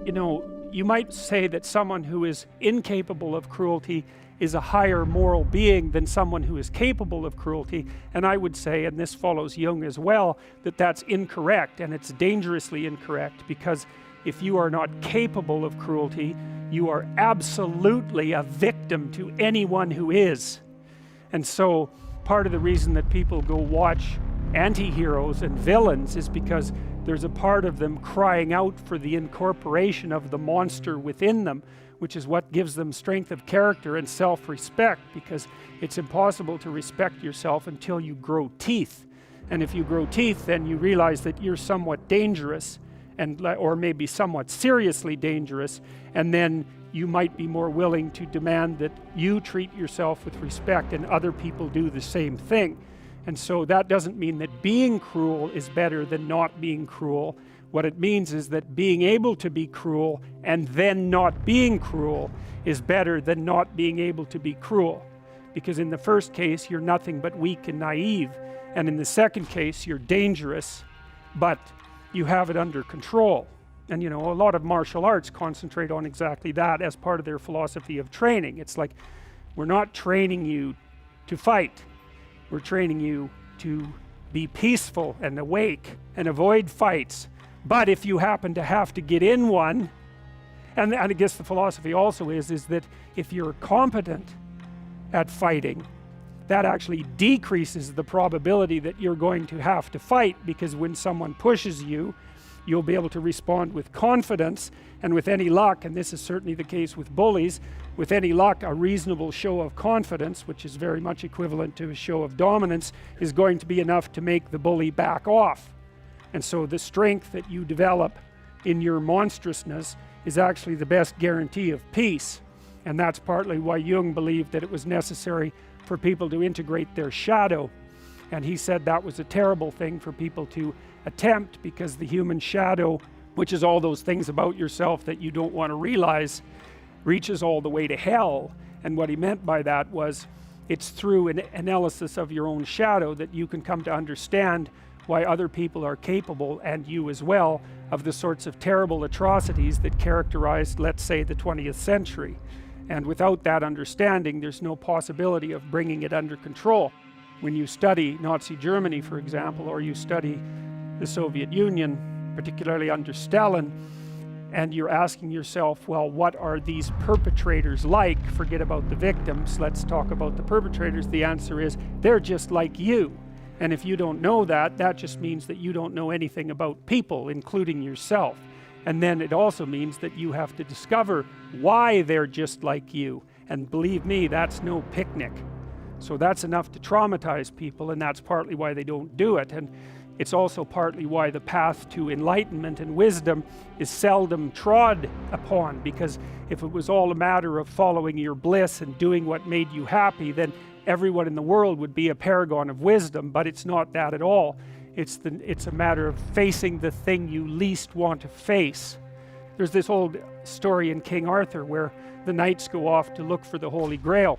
you know, you might say that someone who is incapable of cruelty is a higher moral being than someone who is capable of cruelty, and I would say, and this follows Jung as well, that that's incorrect, and it's dangerously incorrect, because if you are not capable of cruelty, you are absolutely a victim to anyone who is. And so part of the reason that people go watch anti-heroes and villains is because there's a part of them crying out for the incorporation of the monster within them, which is what gives them strength of character and self-respect, because it's impossible to respect yourself until you grow teeth. And if you grow teeth, then you realize that you're somewhat dangerous, or maybe somewhat seriously dangerous, and then you might be more willing to demand that you treat yourself with respect and other people do the same thing. And so that doesn't mean that being cruel is better than not being cruel. What it means is that being able to be cruel and then not being cruel is better than not being able to be cruel. Because in the first case, you're nothing but weak and naive. And in the second case, you're dangerous, but you have it under control. And you know, a lot of martial arts concentrate on exactly that as part of their philosophy of training. It's like, we're not training you to fight. We're training you to be peaceful and awake and avoid fights. But if you happen to have to get in one, and I guess the philosophy also is that if you're competent at fighting, that actually decreases the probability that you're going to have to fight, because when someone pushes you, you'll be able to respond with confidence, and with any luck, and this is certainly the case with bullies, with any luck, a reasonable show of confidence, which is very much equivalent to a show of dominance, is going to be enough to make the bully back off. And so the strength that you develop in your monstrousness is actually the best guarantee of peace. And that's partly why Jung believed that it was necessary for people to integrate their shadow. And he said that was a terrible thing for people to attempt, because the human shadow, which is all those things about yourself that you don't want to realize, reaches all the way to hell. And what he meant by that was, it's through an analysis of your own shadow that you can come to understand why other people are capable, and you as well, of the sorts of terrible atrocities that characterized, let's say, the 20th century. And without that understanding, there's no possibility of bringing it under control. When you study Nazi Germany, for example, or you study the Soviet Union, particularly under Stalin, and you're asking yourself, well, what are these perpetrators like? Forget about the victims, let's talk about the perpetrators. The answer is, they're just like you. And if you don't know that, that just means that you don't know anything about people, including yourself. And then it also means that you have to discover why they're just like you. And believe me, that's no picnic. So that's enough to traumatize people, and that's partly why they don't do it. And it's also partly why the path to enlightenment and wisdom is seldom trod upon, because if it was all a matter of following your bliss and doing what made you happy, then everyone in the world would be a paragon of wisdom. But it's not that at all. It's a matter of facing the thing you least want to face. There's this old story in King Arthur where the knights go off to look for the Holy Grail,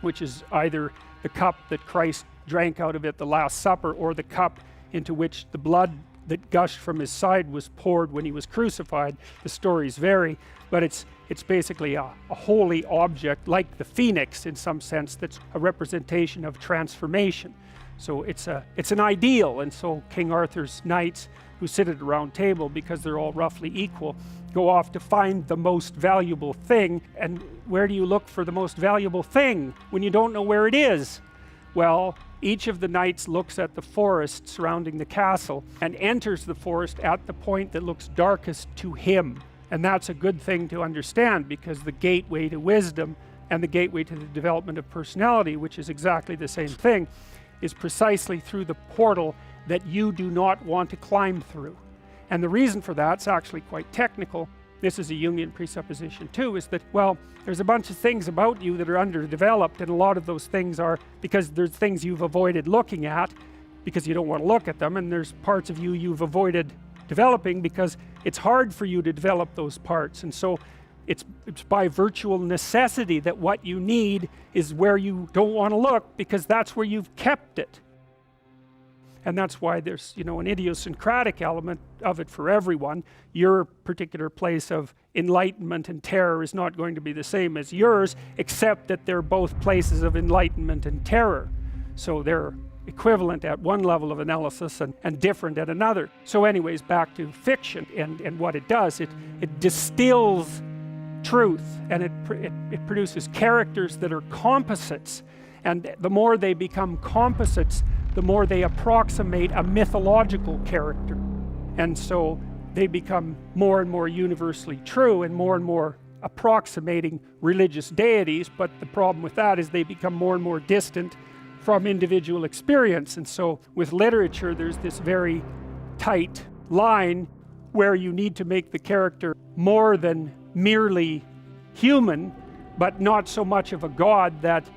which is either the cup that Christ drank out of at the Last Supper, or the cup into which the blood that gushed from his side was poured when he was crucified. The stories vary, but it's basically a holy object, like the phoenix in some sense, that's a representation of transformation. So it's an ideal. And so King Arthur's knights, who sit at a round table because they're all roughly equal, go off to find the most valuable thing. And where do you look for the most valuable thing when you don't know where it is? Well, each of the knights looks at the forest surrounding the castle and enters the forest at the point that looks darkest to him. And that's a good thing to understand, because the gateway to wisdom and the gateway to the development of personality, which is exactly the same thing, is precisely through the portal that you do not want to climb through. And the reason for that's actually quite technical. This is a Jungian presupposition too, is that, well, there's a bunch of things about you that are underdeveloped, and a lot of those things are because there's things you've avoided looking at because you don't want to look at them, and there's parts of you you've avoided developing because it's hard for you to develop those parts. And so it's by virtual necessity that what you need is where you don't want to look, because that's where you've kept it. And that's why there's, you know, an idiosyncratic element of it for everyone. Your particular place of enlightenment and terror is not going to be the same as yours, except that they're both places of enlightenment and terror. So they're equivalent at one level of analysis and different at another. So anyways, back to fiction and what it does. It distills truth, and it produces characters that are composites. And the more they become composites, the more they approximate a mythological character. And so they become more and more universally true and more approximating religious deities. But the problem with that is they become more and more distant from individual experience. And so with literature, there's this very tight line where you need to make the character more than merely human, but not so much of a god that,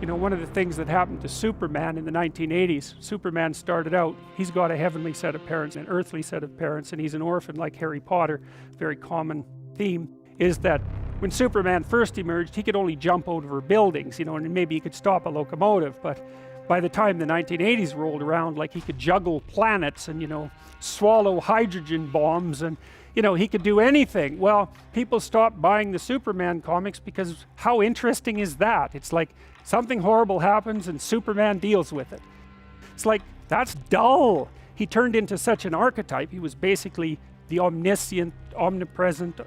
you know, one of the things that happened to Superman in the 1980s, Superman started out, he's got a heavenly set of parents, an earthly set of parents, and he's an orphan like Harry Potter. Very common theme is that when Superman first emerged, he could only jump over buildings, you know, and maybe he could stop a locomotive. But by the time the 1980s rolled around, like, he could juggle planets and, you know, swallow hydrogen bombs, and, you know, he could do anything. Well, people stopped buying the Superman comics because how interesting is that? It's like something horrible happens and Superman deals with it. It's like, that's dull. He turned into such an archetype. He was basically the omniscient, omnipresent,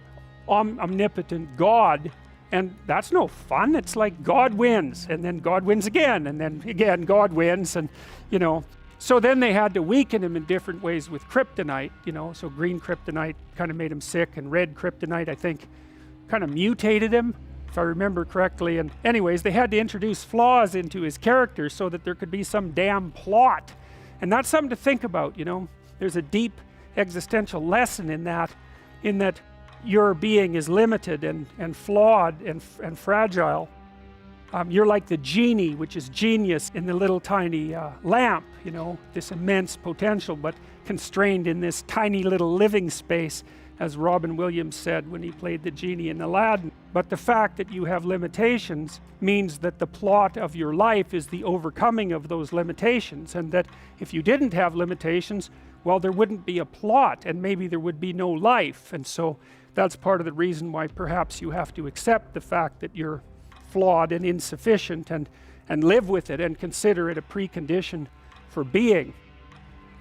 omnipotent God, and that's no fun. It's like God wins, and then God wins again, and then again God wins, and, you know. So then they had to weaken him in different ways with kryptonite, you know. So green kryptonite kind of made him sick, and red kryptonite, I think, kind of mutated him, if I remember correctly. And anyways, they had to introduce flaws into his character so that there could be some damn plot. And that's something to think about, you know. There's a deep existential lesson in that your being is limited and flawed and fragile. You're like the genie, which is genius in the little tiny lamp, you know, this immense potential, but constrained in this tiny little living space, as Robin Williams said when he played the genie in Aladdin. But the fact that you have limitations means that the plot of your life is the overcoming of those limitations, and that if you didn't have limitations, well, there wouldn't be a plot, and maybe there would be no life. And so that's part of the reason why perhaps you have to accept the fact that you're flawed and insufficient, and live with it and consider it a precondition for being.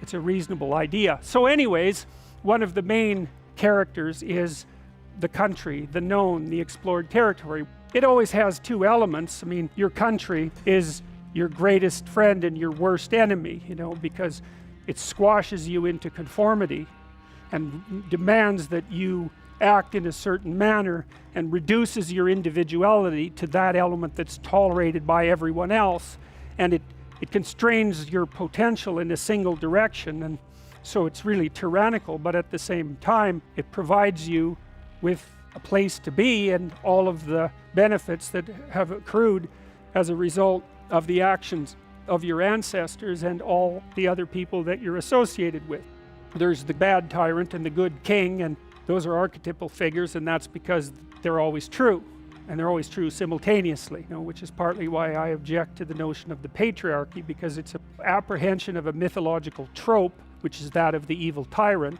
It's a reasonable idea. So anyways, one of the main characters is the country, the known, the explored territory. It always has two elements. I mean, your country is your greatest friend and your worst enemy, you know, because it squashes you into conformity and demands that you act in a certain manner and reduces your individuality to that element that's tolerated by everyone else, and it constrains your potential in a single direction. And so it's really tyrannical, but at the same time it provides you with a place to be and all of the benefits that have accrued as a result of the actions of your ancestors and all the other people that you're associated with. There's the bad tyrant and the good king, and those are archetypal figures, and that's because they're always true, and they're always true simultaneously, you know, which is partly why I object to the notion of the patriarchy, because it's an apprehension of a mythological trope, which is that of the evil tyrant,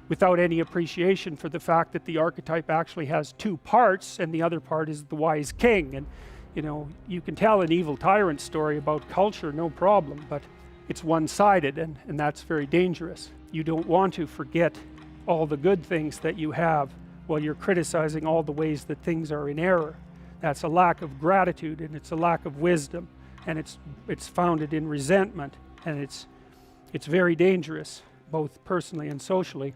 without any appreciation for the fact that the archetype actually has two parts, and the other part is the wise king. And, you know, you can tell an evil tyrant story about culture, no problem, but it's one-sided, and that's very dangerous. You don't want to forget all the good things that you have while you're criticizing all the ways that things are in error. That's a lack of gratitude, and it's a lack of wisdom, and it's founded in resentment, and it's very dangerous, both personally and socially.